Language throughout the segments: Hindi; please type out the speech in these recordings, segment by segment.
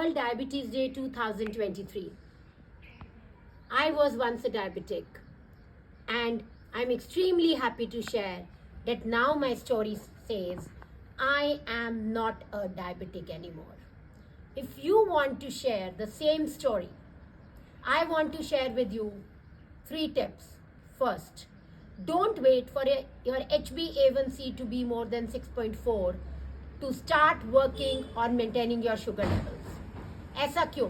World Diabetes Day 2023. I was once a diabetic, and I'm extremely happy to share that now my story says I am not a diabetic anymore. If you want to share the same story, I want to share with you 3 tips. First, don't wait for your HbA1c to be more than 6.4 to start working on maintaining your sugar levels. ऐसा क्यों?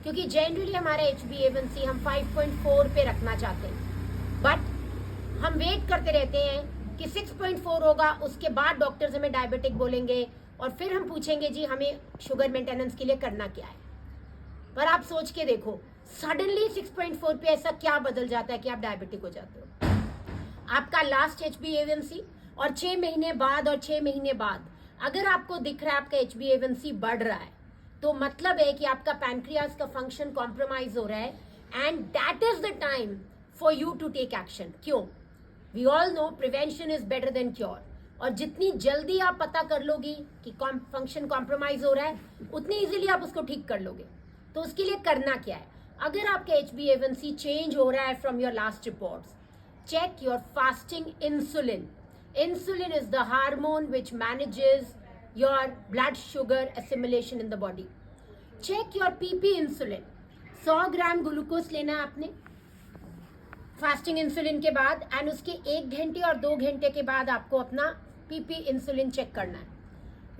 क्योंकि जनरली हमारा HbA1c हम 5.4 पे रखना चाहते हैं, बट हम वेट करते रहते हैं कि 6.4 होगा, उसके बाद डॉक्टर्स हमें डायबिटिक बोलेंगे और फिर हम पूछेंगे जी हमें शुगर मेंटेनेंस के लिए करना क्या है. पर आप सोच के देखो, सडनली 6.4 पे ऐसा क्या बदल जाता है कि आप डायबिटिक हो जाते हो. आपका लास्ट HbA1c और 6 महीने बाद और 6 महीने बाद अगर आपको दिख रहा है आपका HbA1c बढ़ रहा है, तो मतलब है कि आपका पैनक्रियाज का फंक्शन कॉम्प्रोमाइज हो रहा है, and that is the time for you to take action. क्यों? We all know prevention is better than cure. और जितनी जल्दी आप पता कर लोगी कि फंक्शन कॉम्प्रोमाइज हो रहा है, उतनी इजीली आप उसको ठीक कर लोगे. तो उसके लिए करना क्या है? अगर आपका HbA1c चेंज हो रहा है from your last reports, check your fasting insulin. Insulin is the hormone which manages your blood sugar assimilation in the body. Check your PP insulin. 100 gram glucose लेना है आपने फास्टिंग इंसुलिन के बाद, एंड उसके 1 घंटे और 2 घंटे के बाद आपको अपना PP इंसुलिन चेक करना है.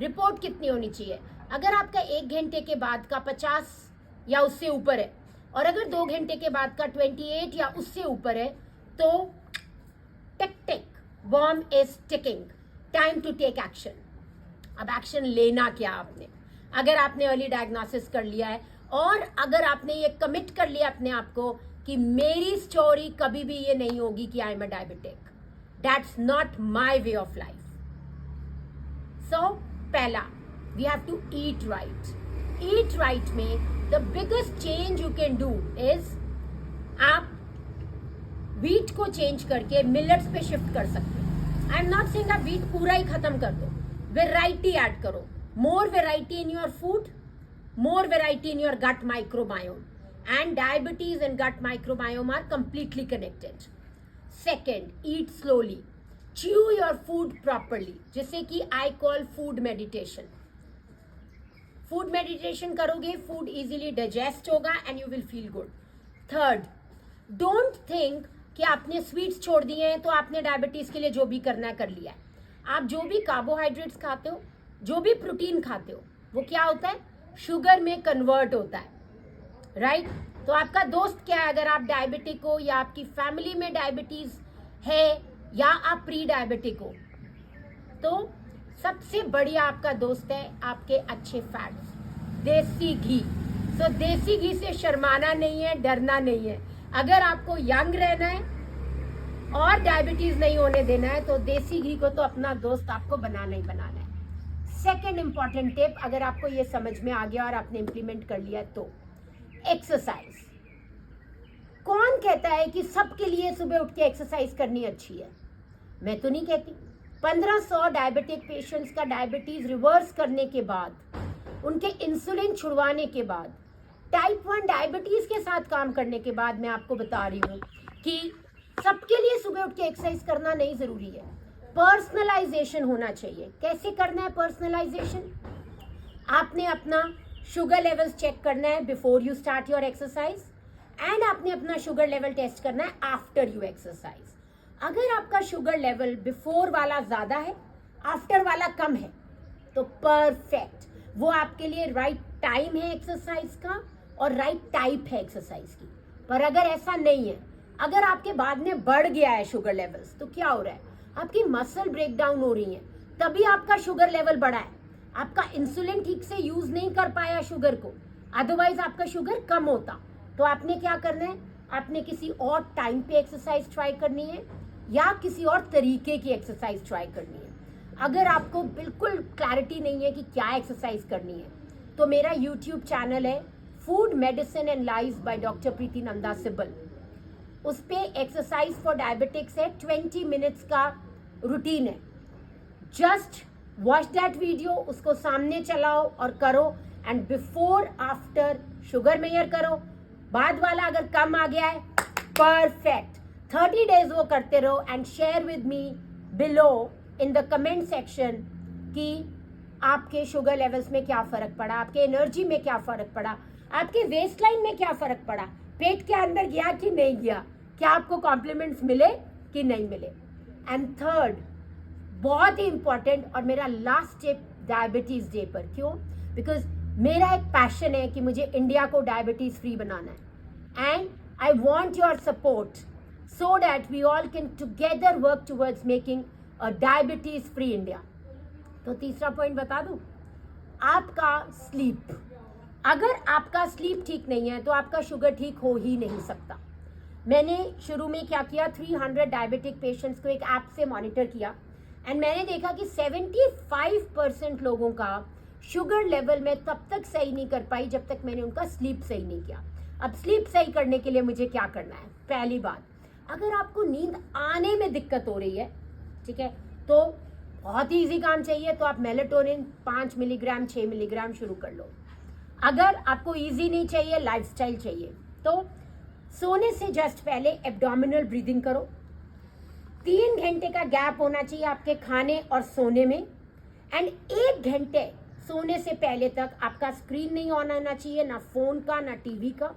रिपोर्ट कितनी होनी चाहिए? अगर आपका 1 घंटे के बाद का 50 या उससे ऊपर है, और अगर 2 घंटे के बाद का 28 या उससे ऊपर है, तो tick tick, bomb is ticking, time to take action. अब एक्शन लेना क्या आपने? अगर आपने अर्ली डायग्नोसिस कर लिया है और अगर आपने ये कमिट कर लिया अपने आप को कि मेरी स्टोरी कभी भी ये नहीं होगी कि I am a diabetic, that's not my way of life. So पहला, we have to eat right. Eat right में the biggest change you can do is आप व्हीट को चेंज करके मिलेट्स पे शिफ्ट कर सकते हो. आई एम नॉट सेइंग आप व्हीट पूरा ही खत्म कर दो, वेराइटी ऐड करो. More variety in your food, more variety in your gut microbiome, and diabetes and gut microbiome are completely connected. Second, eat slowly, chew your food properly, जिसे कि I call food meditation. Food meditation करोगे, फूड इजीली डाइजेस्ट होगा and you will feel good. Third, don't think कि आपने स्वीट्स छोड़ दिए हैं तो आपने डायबिटीज के लिए जो भी करना है कर लिया है. आप जो भी कार्बोहाइड्रेट्स खाते हो, जो भी प्रोटीन खाते हो, वो क्या होता है? शुगर में कन्वर्ट होता है, राइट? तो आपका दोस्त क्या है? अगर आप डायबिटिक हो या आपकी फैमिली में डायबिटीज है या आप प्री डायबिटिक हो, तो सबसे बढ़िया आपका दोस्त है आपके अच्छे फैट्स, देसी घी. तो देसी घी से शर्माना नहीं है, डरना नहीं है. अगर आपको यंग रहना है और डायबिटीज नहीं होने देना है, तो देसी घी को तो अपना दोस्त आपको बनाना ही बनाना है. सेकेंड इंपॉर्टेंट टिप, अगर आपको ये समझ में आ गया और आपने इंप्लीमेंट कर लिया, तो एक्सरसाइज. कौन कहता है कि सबके लिए सुबह उठ के एक्सरसाइज करनी अच्छी है? मैं तो नहीं कहती. 1500 डायबिटिक पेशेंट्स का डायबिटीज रिवर्स करने के बाद, उनके इंसुलिन छुड़वाने के बाद, टाइप 1 डायबिटीज के साथ काम करने के बाद मैं आपको बता रही हूँ कि सबके लिए सुबह उठ के एक्सरसाइज करना नहीं जरूरी है. पर्सनलाइजेशन होना चाहिए. कैसे करना है पर्सनलाइजेशन? आपने अपना शुगर लेवल्स चेक करना है before you start your exercise, and आपने अपना शुगर लेवल टेस्ट करना है आफ्टर यू एक्सरसाइज. अगर आपका शुगर लेवल बिफोर वाला ज्यादा है, आफ्टर वाला कम है, तो परफेक्ट, वो आपके लिए राइट टाइम है एक्सरसाइज का और राइट टाइप है एक्सरसाइज की. पर अगर ऐसा नहीं है, अगर आपके बाद में बढ़ गया है शुगर लेवल्स, तो क्या हो रहा है? आपकी मसल ब्रेक डाउन हो रही है, तभी आपका शुगर लेवल बढ़ा है. आपका इंसुलिन ठीक से यूज नहीं कर पाया शुगर को, अदरवाइज आपका शुगर कम होता. तो आपने क्या करना है? आपने किसी और टाइम पे एक्सरसाइज ट्राई करनी है या किसी और तरीके की एक्सरसाइज ट्राई करनी है. अगर आपको बिल्कुल क्लैरिटी नहीं है कि क्या एक्सरसाइज करनी है, तो मेरा यूट्यूब चैनल है food medicine and life by doctor Preeti Nanda Sibal. उस पे एक्सरसाइज फॉर डायबिटिक्स है, 20 मिनट्स का रूटीन है. जस्ट वॉच दैट वीडियो, उसको सामने चलाओ और करो, and before after sugar measure करो, बाद वाला अगर कम आ गया है परफेक्ट, 30 डेज वो करते रहो and share with me below in the comment section कि आपके शुगर लेवल्स में क्या फर्क पड़ा, आपके एनर्जी में क्या फर्क पड़ा, आपके वेस्ट लाइन में क्या फर्क पड़ा, पेट के अंदर गया कि नहीं गया, क्या आपको कॉम्प्लीमेंट्स मिले कि नहीं मिले। एंड थर्ड, बहुत ही इंपॉर्टेंट और मेरा लास्ट टिप डायबिटीज डे पर, क्यों? बिकॉज मेरा एक पैशन है कि मुझे इंडिया को डायबिटीज फ्री बनाना है and I want your support so that we all can together work towards making a diabetes free India. तो तीसरा पॉइंट बता दूं, आपका स्लीप। अगर आपका स्लीप ठीक नहीं है तो आपका शुगर ठीक हो ही नहीं सकता। मैंने शुरू में क्या किया, 300 डायबिटिक पेशेंट्स को एक ऐप से मॉनिटर किया एंड मैंने देखा कि 75% लोगों का शुगर लेवल में तब तक सही नहीं कर पाई जब तक मैंने उनका स्लीप सही नहीं किया। अब स्लीप सही करने के लिए मुझे क्या करना है? पहली बात, अगर आपको नींद आने में दिक्कत हो रही है, ठीक है, तो बहुत ही ईजी काम चाहिए, तो आप मेलेटोनिन 5 मिलीग्राम 6 मिलीग्राम शुरू कर लो। अगर आपको ईजी नहीं चाहिए, लाइफस्टाइल चाहिए, तो सोने से जस्ट पहले एब्डोमिनल ब्रीदिंग करो। 3 घंटे का गैप होना चाहिए आपके खाने और सोने में एंड 1 घंटे सोने से पहले तक आपका स्क्रीन नहीं ऑन होना चाहिए, ना फोन का ना टीवी का,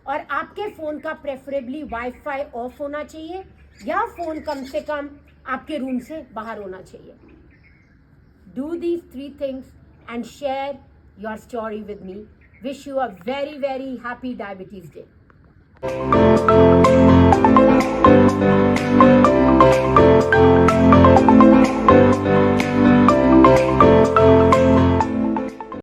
और आपके फोन का प्रेफरेबली वाईफाई ऑफ होना चाहिए या फोन कम से कम आपके रूम से बाहर होना चाहिए। Do these 3 things and share your story with me. Wish you a very very happy diabetes day.